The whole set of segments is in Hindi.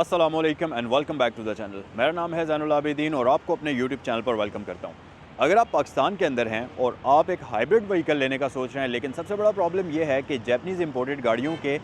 अस्सलामुअलैकुम and welcome back to the channel. मेरा नाम है ज़ैनुल आबिदीन और आपको अपने यूट्यूब चैनल पर वेलकम करता हूँ। अगर आप पाकिस्तान के अंदर हैं और आप एक हाइब्रिड व्हीकल लेने का सोच रहे हैं, लेकिन सबसे बड़ा प्रॉब्लम ये है कि जैपनीज़ इंपोर्टेड गाड़ियों के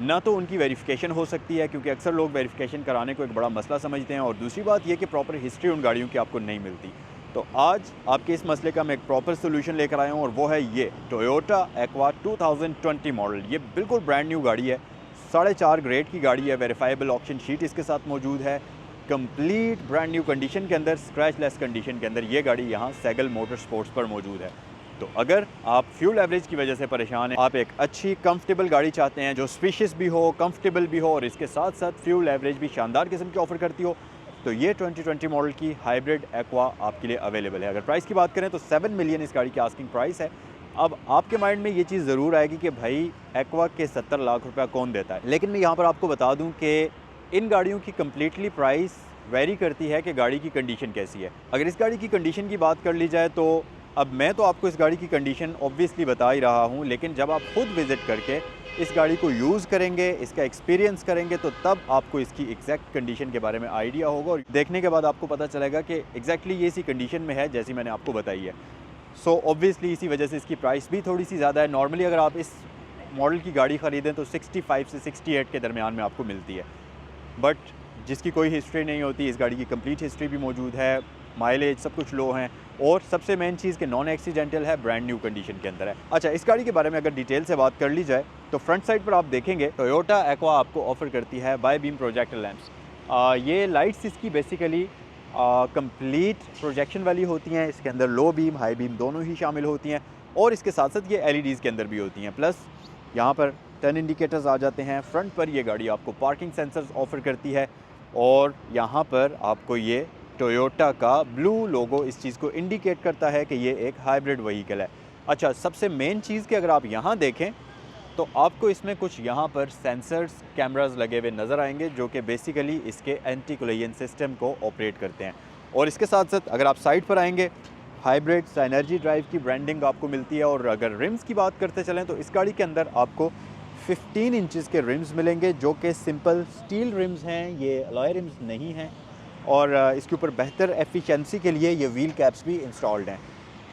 ना तो उनकी वेरिफिकेशन हो सकती है, क्योंकि अक्सर लोग वेरिफिकेशन कराने को एक बड़ा मसला समझते हैं, और दूसरी बात यह कि प्रॉपर हिस्ट्री उन गाड़ियों की आपको नहीं मिलती। तो आज आपके इस मसले का मैं एक प्रॉपर सोल्यूशन लेकर आया हूँ, और वो है ये टोयोटा एक्वा 2020 मॉडल। ये बिल्कुल ब्रांड न्यू गाड़ी है, 4.5 ग्रेड की गाड़ी है, वेरीफाइबल ऑप्शन शीट इसके साथ मौजूद है, कंप्लीट ब्रांड न्यू कंडीशन के अंदर, स्क्रैच लेस कंडीशन के अंदर ये गाड़ी यहाँ सैगल मोटर स्पोर्ट्स पर मौजूद है। तो अगर आप फ्यूल एवरेज की वजह से परेशान हैं, आप एक अच्छी कंफर्टेबल गाड़ी चाहते हैं जो स्पेशियस भी हो, कंफर्टेबल भी हो, और इसके साथ साथ फ्यूल एवरेज भी शानदार किस्म की ऑफर करती हो, तो ये 2020 मॉडल की हाइब्रिड एक्वा आपके लिए अवेलेबल है। अगर प्राइस की बात करें तो 7 मिलियन इस गाड़ी की आस्किंग प्राइस है। अब आपके माइंड में ये चीज़ ज़रूर आएगी कि भाई एक्वा के 70 लाख रुपया कौन देता है, लेकिन मैं यहाँ पर आपको बता दूँ कि इन गाड़ियों की कम्प्लीटली प्राइस वेरी करती है कि गाड़ी की कंडीशन कैसी है। अगर इस गाड़ी की कंडीशन की बात कर ली जाए तो अब मैं तो आपको इस गाड़ी की कंडीशन ऑब्वियसली बता ही रहा हूँ, लेकिन जब आप खुद विज़िट करके इस गाड़ी को यूज़ करेंगे, इसका एक्सपीरियंस करेंगे, तो तब आपको इसकी एग्जैक्ट कंडीशन के बारे में आइडिया होगा, और देखने के बाद आपको पता चलेगा कि एग्जैक्टली ये इसी कंडीशन में है जैसी मैंने आपको बताई है। सो ऑब्वियसली इसी वजह से इसकी प्राइस भी थोड़ी सी ज़्यादा है। नॉर्मली अगर आप इस मॉडल की गाड़ी ख़रीदें तो 65 से 68 के दरमियान में आपको मिलती है, बट जिसकी कोई हिस्ट्री नहीं होती, इस गाड़ी की कंप्लीट हिस्ट्री भी मौजूद है, माइलेज सब कुछ लो हैं, और सबसे मेन चीज़ कि नॉन एक्सीडेंटल है, ब्रांड न्यू कंडीशन के अंदर है। अच्छा, इस गाड़ी के बारे में अगर डिटेल से बात कर ली जाए तो फ्रंट साइड पर आप देखेंगे टोयोटा एक्वा आपको ऑफ़र करती है बाई बीम प्रोजेक्टर लैंप्स। ये लाइट्स इसकी बेसिकली कंप्लीट प्रोजेक्शन वाली होती हैं। इसके अंदर लो बीम, हाई बीम दोनों ही शामिल होती हैं, और इसके साथ साथ ये एलईडीज़ के अंदर भी होती हैं। प्लस यहाँ पर टर्न इंडिकेटर्स आ जाते हैं। फ्रंट पर ये गाड़ी आपको पार्किंग सेंसर्स ऑफ़र करती है, और यहाँ पर आपको ये टोयोटा का ब्लू लोगो इस चीज़ को इंडिकेट करता है कि ये एक हाइब्रिड व्हीकल है। अच्छा, सबसे मेन चीज़ कि अगर आप यहाँ देखें तो आपको इसमें कुछ यहाँ पर सेंसर्स, कैमरास लगे हुए नज़र आएंगे, जो कि बेसिकली इसके एंटी कोलिजन सिस्टम को ऑपरेट करते हैं। और इसके साथ साथ अगर आप साइड पर आएंगे, हाइब्रिड साइनर्जी ड्राइव की ब्रांडिंग आपको मिलती है। और अगर रिम्स की बात करते चलें तो इस गाड़ी के अंदर आपको 15 इंचज़ के रिम्स मिलेंगे, जो कि सिंपल स्टील रिम्स हैं, ये अलॉय रिम्स नहीं हैं। और इसके ऊपर बेहतर एफिशिएंसी के लिए ये व्हील कैप्स भी इंस्टॉल्ड हैं।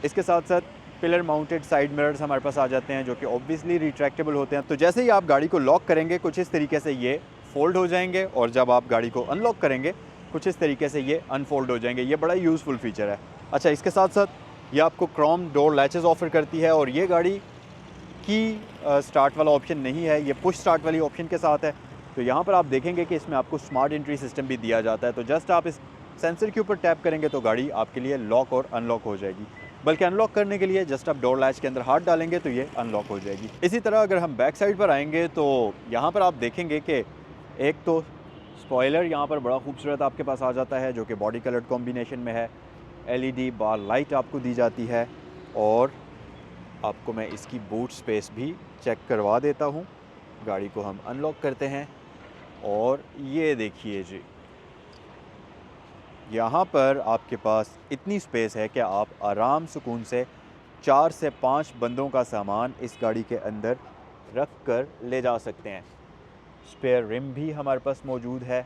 इसके साथ साथ पिलर माउंटेड साइड मिरर्स हमारे पास आ जाते हैं, जो कि ऑब्वियसली रिट्रैक्टेबल होते हैं। तो जैसे ही आप गाड़ी को लॉक करेंगे कुछ इस तरीके से ये फोल्ड हो जाएंगे, और जब आप गाड़ी को अनलॉक करेंगे कुछ इस तरीके से ये अनफोल्ड हो जाएंगे। ये बड़ा यूज़फुल फीचर है। अच्छा, इसके साथ साथ ये आपको क्रोम डोर लैचेस ऑफ़र करती है, और ये गाड़ी की स्टार्ट वाला ऑप्शन नहीं है, ये पुश स्टार्ट वाली ऑप्शन के साथ है। तो यहाँ पर आप देखेंगे कि इसमें आपको स्मार्ट एंट्री सिस्टम भी दिया जाता है। तो जस्ट आप इस सेंसर के ऊपर टैप करेंगे तो गाड़ी आपके लिए लॉक और अनलॉक हो जाएगी। बल्कि अनलॉक करने के लिए जस्ट आप डोर लैच के अंदर हाथ डालेंगे तो ये अनलॉक हो जाएगी। इसी तरह अगर हम बैक साइड पर आएंगे तो यहाँ पर आप देखेंगे कि एक तो स्पॉयलर यहाँ पर बड़ा खूबसूरत आपके पास आ जाता है, जो कि बॉडी कलर कॉम्बिनेशन में है। एलईडी बार लाइट आपको दी जाती है, और आपको मैं इसकी बूट स्पेस भी चेक करवा देता हूँ। गाड़ी को हम अनलॉक करते हैं, और ये देखिए जी, यहाँ पर आपके पास इतनी स्पेस है कि आप आराम सुकून से 4 से 5 बंदों का सामान इस गाड़ी के अंदर रख कर ले जा सकते हैं। स्पेयर रिम भी हमारे पास मौजूद है।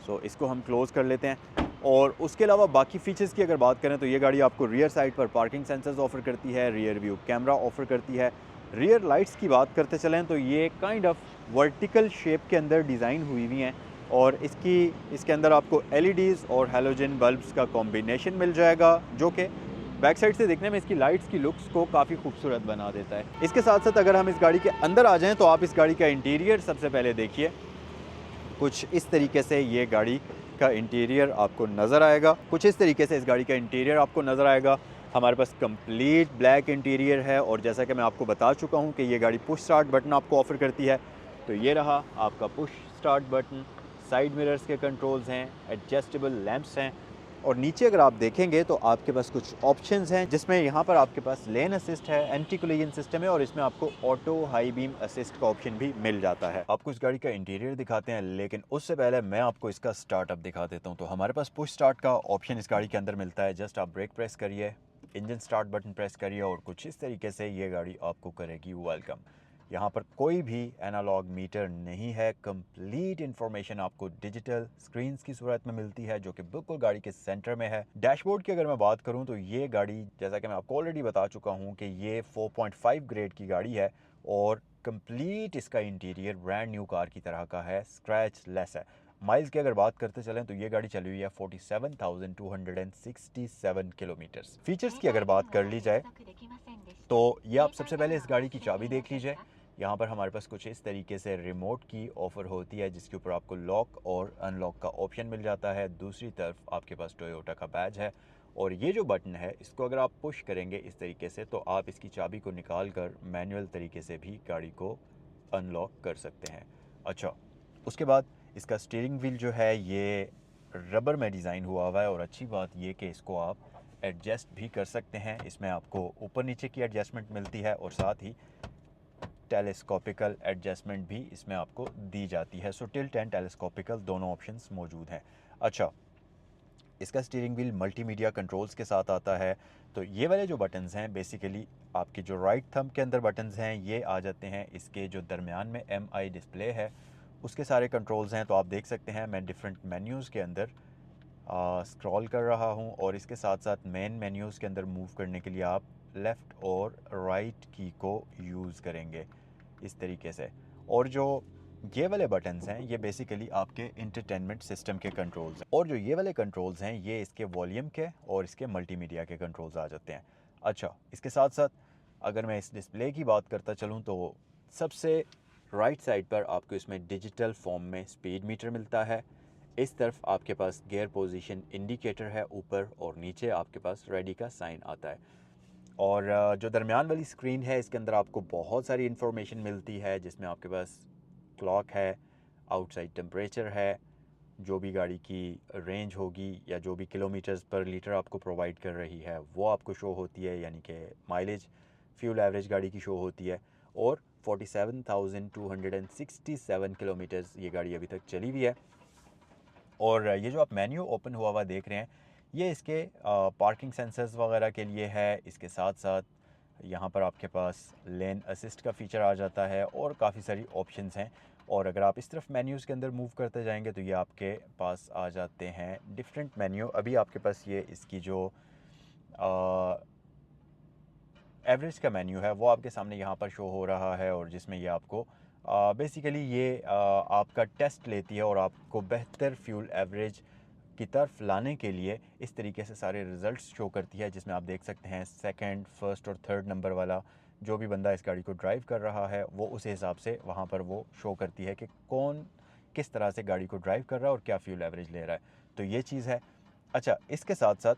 सो इसको हम क्लोज़ कर लेते हैं। और उसके अलावा बाकी फ़ीचर्स की अगर बात करें तो ये गाड़ी आपको रियर साइड पर पार्किंग सेंसर्स ऑफ़र करती है, रियर व्यू कैमरा ऑफ़र करती है। रियर लाइट्स की बात करते चलें तो ये काइंड ऑफ वर्टिकल शेप के अंदर डिज़ाइन हुई हुई हैं, और इसके अंदर आपको एलईडीज़ और हैलोजन बल्ब्स का कॉम्बिनेशन मिल जाएगा, जो कि बैक साइड से देखने में इसकी लाइट्स की लुक्स को काफ़ी खूबसूरत बना देता है। इसके साथ साथ अगर हम इस गाड़ी के अंदर आ जाएँ तो आप इस गाड़ी का इंटीरियर सबसे पहले देखिए। कुछ इस तरीके से ये गाड़ी का इंटीरियर आपको नज़र आएगा। कुछ इस तरीके से इस गाड़ी का इंटीरियर आपको नज़र आएगा। हमारे पास कंप्लीट ब्लैक इंटीरियर है, और जैसा कि मैं आपको बता चुका हूँ कि ये गाड़ी पुश स्टार्ट बटन आपको ऑफ़र करती है। तो ये रहा आपका push start button, side mirrors के कंट्रोल्स हैं, एडजस्टेबल लैंप्स हैं, और नीचे अगर आप देखेंगे तो आपके पास कुछ ऑप्शंस हैं, जिसमें यहाँ पर आपके पास लेन असिस्ट है, एंटी कोलिजन सिस्टम है, और इसमें आपको ऑटो हाई बीम असिस्ट का ऑप्शन भी मिल जाता है। आपको इस गाड़ी का इंटीरियर दिखाते हैं, लेकिन उससे पहले मैं आपको इसका स्टार्टअप दिखा देता हूँ। तो हमारे पास पुश स्टार्ट का ऑप्शन इस गाड़ी के अंदर मिलता है। जस्ट आप ब्रेक प्रेस करिए, इंजन स्टार्ट बटन प्रेस करिए, और कुछ इस तरीके से ये गाड़ी आपको करेगी वेलकम। यहाँ पर कोई भी एनालॉग मीटर नहीं है, कंप्लीट इन्फॉर्मेशन आपको डिजिटल स्क्रीन्स की सूरत में मिलती है जो कि बिल्कुल गाड़ी के सेंटर में है। डैशबोर्ड की अगर मैं बात करूँ तो ये गाड़ी, जैसा कि मैं आपको ऑलरेडी बता चुका हूँ कि ये 4.5 ग्रेड की गाड़ी है और कंप्लीट इसका इंटीरियर ब्रांड न्यू कार की तरह का है, स्क्रैच लेस है। माइल्स की अगर बात करते चलें तो ये गाड़ी चली हुई है 47,267 किलोमीटर्स। फीचर्स की अगर बात कर ली जाए तो ये आप सबसे पहले इस गाड़ी की चाबी देख लीजिए। यहाँ पर हमारे पास कुछ इस तरीके से रिमोट की ऑफ़र होती है जिसके ऊपर आपको लॉक और अनलॉक का ऑप्शन मिल जाता है। दूसरी तरफ आपके पास टोयोटा का बैज है और ये जो बटन है इसको अगर आप पुश करेंगे इस तरीके से तो आप इसकी चाबी को निकाल कर मैनुअल तरीके से भी गाड़ी को अनलॉक कर सकते हैं। अच्छा, उसके बाद इसका स्टीयरिंग व्हील जो है ये रबर में डिज़ाइन हुआ हुआ है और अच्छी बात ये कि इसको आप एडजस्ट भी कर सकते हैं। इसमें आपको ऊपर नीचे की एडजस्टमेंट मिलती है और साथ ही टेलीस्कोपिकल एडजस्टमेंट भी इसमें आपको दी जाती है। सो टिल्ट एंड टेलीस्कोपिकल दोनों ऑप्शंस मौजूद हैं। अच्छा, इसका स्टीयरिंग व्हील मल्टीमीडिया कंट्रोल्स के साथ आता है। तो ये वाले जो बटन्स हैं बेसिकली आपके जो राइट थंब के अंदर बटन्स हैं ये आ जाते हैं। इसके जो दरमियान में MI डिस्प्ले है उसके सारे कंट्रोल्स हैं। तो आप देख सकते हैं मैं डिफरेंट मेन्यूज़ के अंदर स्क्रॉल कर रहा हूँ और इसके साथ साथ मेन मेन्यूज़ के अंदर मूव करने के लिए आप लेफ़्ट और राइट की को यूज़ करेंगे इस तरीके से। और जो ये वाले बटन्स हैं ये बेसिकली आपके इंटरटेनमेंट सिस्टम के कंट्रोल्स हैं और जो ये वाले कंट्रोल्स हैं ये इसके वॉल्यूम के और इसके मल्टीमीडिया के कंट्रोल्स आ जाते हैं। अच्छा, इसके साथ साथ अगर मैं इस डिस्प्ले की बात करता चलूँ तो सबसे राइट साइड पर आपको इसमें डिजिटल फॉर्म में स्पीड मीटर मिलता है। इस तरफ आपके पास गियर पोजीशन इंडिकेटर है ऊपर और नीचे आपके पास रेडी का साइन आता है। और जो दरमियान वाली स्क्रीन है इसके अंदर आपको बहुत सारी इन्फॉर्मेशन मिलती है जिसमें आपके पास क्लॉक है, आउटसाइड टेम्परेचर है, जो भी गाड़ी की रेंज होगी या जो भी किलोमीटर्स पर लीटर आपको प्रोवाइड कर रही है वो आपको शो होती है, यानी कि माइलेज, फ्यूल एवरेज गाड़ी की शो होती है। और 47,267 किलोमीटर्स ये गाड़ी अभी तक चली हुई है। और ये जो आप मेन्यू ओपन हुआ हुआ देख रहे हैं ये इसके पार्किंग सेंसर्स वगैरह के लिए है। इसके साथ साथ यहाँ पर आपके पास लेन असिस्ट का फ़ीचर आ जाता है और काफ़ी सारी ऑप्शंस हैं। और अगर आप इस तरफ मेन्यूज़ के अंदर मूव करते जाएंगे तो ये आपके पास आ जाते हैं डिफरेंट मेन्यू। अभी आपके पास ये इसकी जो एवरेज का मेन्यू है वो आपके सामने यहाँ पर शो हो रहा है और जिसमें ये आपको बेसिकली ये आपका टेस्ट लेती है और आपको बेहतर फ्यूल एवरेज की तरफ लाने के लिए इस तरीके से सारे रिज़ल्ट्स शो करती है, जिसमें आप देख सकते हैं सेकंड, फर्स्ट और थर्ड नंबर वाला जो भी बंदा इस गाड़ी को ड्राइव कर रहा है वो उस हिसाब से वहाँ पर वो शो करती है कि कौन किस तरह से गाड़ी को ड्राइव कर रहा है और क्या फ्यूल एवरेज ले रहा है। तो ये चीज़ है। अच्छा, इसके साथ साथ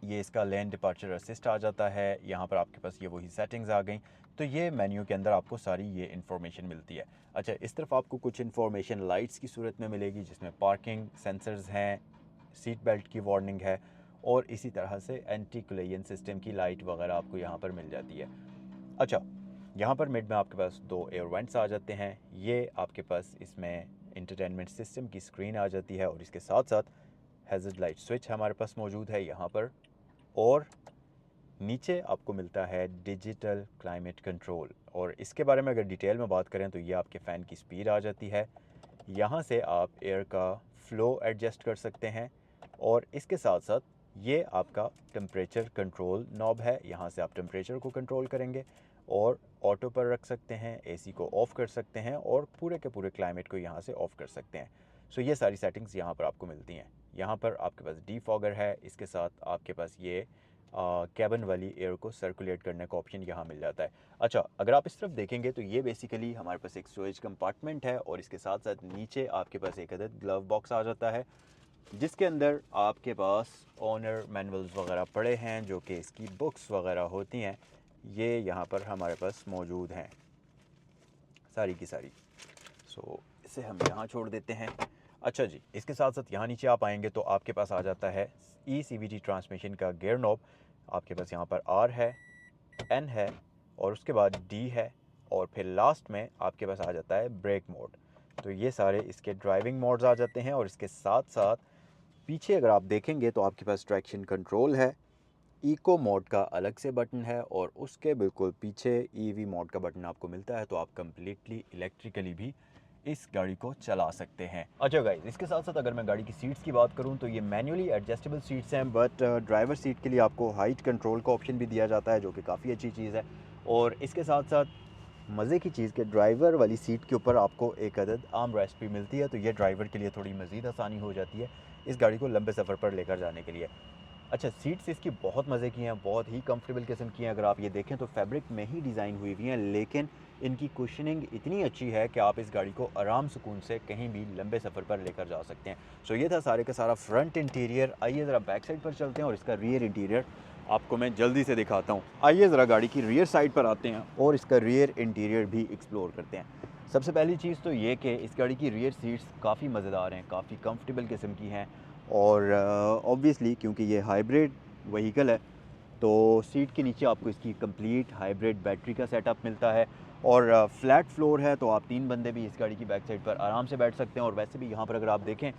ये इसका लेन डिपार्चर असिस्ट आ जाता है। यहाँ पर आपके पास ये वही सेटिंग्स आ गई। तो ये मेन्यू के अंदर आपको सारी ये इन्फॉर्मेशन मिलती है। अच्छा, इस तरफ आपको कुछ इन्फॉर्मेशन लाइट्स की सूरत में मिलेगी जिसमें पार्किंग सेंसर्स हैं, सीट बेल्ट की वार्निंग है और इसी तरह से एंटी कोलिजन सिस्टम की लाइट वगैरह आपको यहाँ पर मिल जाती है। अच्छा, यहाँ पर मिड में आपके पास 2 एयर वेंट्स आ जाते हैं। ये आपके पास इसमें इंटरटेनमेंट सिस्टम की स्क्रीन आ जाती है और इसके साथ साथ हैज़र्ड लाइट स्विच हमारे पास मौजूद है यहाँ पर। और नीचे आपको मिलता है डिजिटल क्लाइमेट कंट्रोल और इसके बारे में अगर डिटेल में बात करें तो ये आपके फ़ैन की स्पीड आ जाती है। यहाँ से आप एयर का फ़्लो एडजस्ट कर सकते हैं और इसके साथ साथ ये आपका टेम्परेचर कंट्रोल नॉब है। यहाँ से आप टेम्परेचर को कंट्रोल करेंगे और ऑटो पर रख सकते हैं, एसी को ऑफ़ कर सकते हैं और पूरे के पूरे क्लाइमेट को यहाँ से ऑफ़ कर सकते हैं। सो ये सारी सेटिंग्स यहाँ पर आपको मिलती हैं। यहाँ पर आपके पास डीफॉगर है, इसके साथ आपके पास ये कैबिन वाली एयर को सर्कुलेट करने का ऑप्शन यहाँ मिल जाता है। अच्छा, अगर आप इस तरफ देखेंगे तो ये बेसिकली हमारे पास एक स्टोरेज कंपार्टमेंट है और इसके साथ साथ नीचे आपके पास एक अदद ग्लव बॉक्स आ जाता है जिसके अंदर आपके पास ओनर मैनुअल्स वगैरह पड़े हैं जो कि इसकी बुक्स वगैरह होती हैं, ये यहाँ पर हमारे पास मौजूद हैं सारी की सारी। सो इसे हम यहाँ छोड़ देते हैं। अच्छा जी, इसके साथ साथ यहाँ नीचे आप आएंगे तो आपके पास आ जाता है ECVT ट्रांसमिशन का गियर नॉब। आपके पास यहाँ पर R है, N है और उसके बाद D है और फिर लास्ट में आपके पास आ जाता है ब्रेक मोड। तो ये सारे इसके ड्राइविंग मोड्स आ जाते हैं और इसके साथ साथ पीछे अगर आप देखेंगे तो आपके पास ट्रैक्शन कंट्रोल है इको मोड का अलग से बटन है और उसके बिल्कुल पीछे ईवी मोड का बटन आपको मिलता है, तो आप कम्प्लीटली इलेक्ट्रिकली भी इस गाड़ी को चला सकते हैं। अच्छा गाइस, इसके साथ साथ अगर मैं गाड़ी की सीट्स की बात करूं तो ये मैन्युअली एडजस्टेबल सीट्स हैं, बट ड्राइवर सीट के लिए आपको हाइट कंट्रोल का ऑप्शन भी दिया जाता है, जो कि काफ़ी अच्छी चीज़ है। और इसके साथ साथ मज़े की चीज़ कि ड्राइवर वाली सीट के ऊपर आपको एक अदद आर्म रेस्ट भी मिलती है, तो ये ड्राइवर के लिए थोड़ी मज़ीद आसानी हो जाती है इस गाड़ी को लंबे सफ़र पर लेकर जाने के लिए। अच्छा, सीट्स इसकी बहुत मज़े की हैं, बहुत ही कंफर्टेबल किस्म की हैं। अगर आप ये देखें तो फैब्रिक में ही डिज़ाइन हुई हुई हैं, लेकिन इनकी कुशनिंग इतनी अच्छी है कि आप इस गाड़ी को आराम सुकून से कहीं भी लंबे सफ़र पर लेकर जा सकते हैं। सो ये था सारे का सारा फ्रंट इंटीरियर। आइए ज़रा बैक साइड पर चलते हैं और इसका रियर इंटीरियर आपको मैं जल्दी से दिखाता हूँ। आइए ज़रा गाड़ी की रियर साइड पर आते हैं और इसका रियर इंटीरियर भी एक्सप्लोर करते हैं। सबसे पहली चीज़ तो ये कि इस गाड़ी की रियर सीट्स काफ़ी मज़ेदार हैं, काफ़ी कंफर्टेबल किस्म की हैं। और ऑब्वियसली क्योंकि ये हाइब्रिड व्हीकल है, तो सीट के नीचे आपको इसकी कंप्लीट हाइब्रिड बैटरी का सेटअप मिलता है। और फ्लैट फ्लोर है, तो आप 3 बंदे भी इस गाड़ी की बैक साइड पर आराम से बैठ सकते हैं। और वैसे भी यहाँ पर अगर आप देखें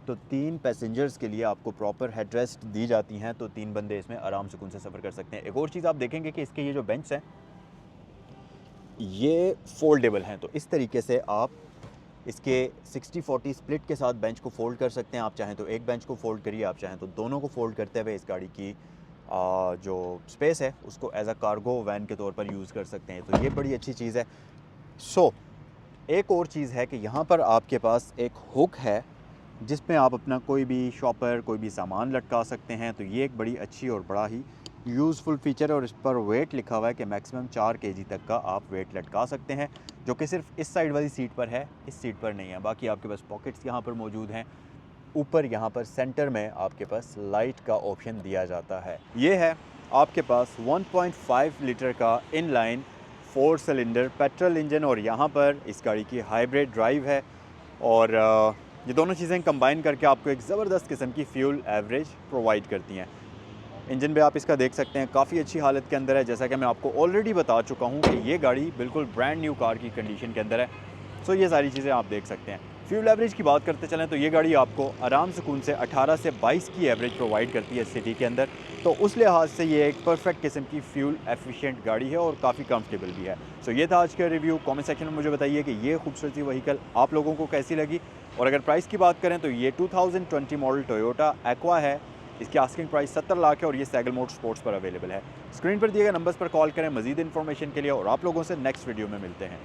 तो 3 पैसेंजर्स के लिए आपको प्रॉपर हेडरेस्ट दी जाती हैं, तो 3 बंदे इसमें आराम सुकून से सफ़र कर सकते हैं। एक और चीज़ आप देखेंगे कि इसके ये जो बेंच हैं, ये फोल्डेबल हैं, तो इस तरीके से आप इसके 60-40 स्प्लिट के साथ बेंच को फ़ोल्ड कर सकते हैं। आप चाहें तो एक बेंच को फ़ोल्ड करिए, आप चाहें तो दोनों को फ़ोल्ड करते हुए इस गाड़ी की जो स्पेस है उसको एज अ कार्गो वैन के तौर पर यूज़ कर सकते हैं, तो ये बड़ी अच्छी चीज़ है। सो एक और चीज़ है कि यहाँ पर आपके पास एक हुक है जिसमें आप अपना कोई भी शॉपर, कोई भी सामान लटका सकते हैं, तो ये एक बड़ी अच्छी और बड़ा ही यूज़फुल फ़ीचर है। और इस पर वेट लिखा हुआ है कि मैक्सिमम 4 केजी तक का आप वेट लटका सकते हैं, जो कि सिर्फ इस साइड वाली सीट पर है, इस सीट पर नहीं है। बाकी आपके पास पॉकेट्स यहाँ पर मौजूद हैं। ऊपर यहाँ पर सेंटर में आपके पास लाइट का ऑप्शन दिया जाता है। ये है आपके पास 1.5 लीटर का इनलाइन 4 सिलेंडर पेट्रोल इंजन, और यहाँ पर इस गाड़ी की हाइब्रिड ड्राइव है। और ये दोनों चीज़ें कंबाइन करके आपको एक ज़बरदस्त किस्म की फ्यूल एवरेज प्रोवाइड करती हैं। इंजन भी आप इसका देख सकते हैं, काफ़ी अच्छी हालत के अंदर है। जैसा कि मैं आपको ऑलरेडी बता चुका हूँ कि ये गाड़ी बिल्कुल ब्रांड न्यू कार की कंडीशन के अंदर है। सो ये सारी चीज़ें आप देख सकते हैं। फ्यूल एवरेज की बात करते चलें तो ये गाड़ी आपको आराम सुकून से 18 से 22 की एवरेज प्रोवाइड करती है सिटी के अंदर, तो उस लिहाज से ये एक परफेक्ट किस्म की फ्यूल एफिशिएंट गाड़ी है और काफ़ी कंफर्टेबल भी है। सो ये था आज का रिव्यू। कमेंट सेक्शन में मुझे बताइए कि ये खूबसूरत सी व्हीकल आप लोगों को कैसी लगी। और अगर प्राइस की बात करें तो ये 2020 मॉडल टोयोटा एक्वा है। इसकी आस्किंग प्राइस 70 लाख है और ये सैगल मोटर स्पोर्ट्स पर अवेलेबल है। स्क्रीन पर दिए गए नंबर्स पर कॉल करें मजीद इन्फॉर्मेशन के लिए, और आप लोगों से नेक्स्ट वीडियो में मिलते हैं।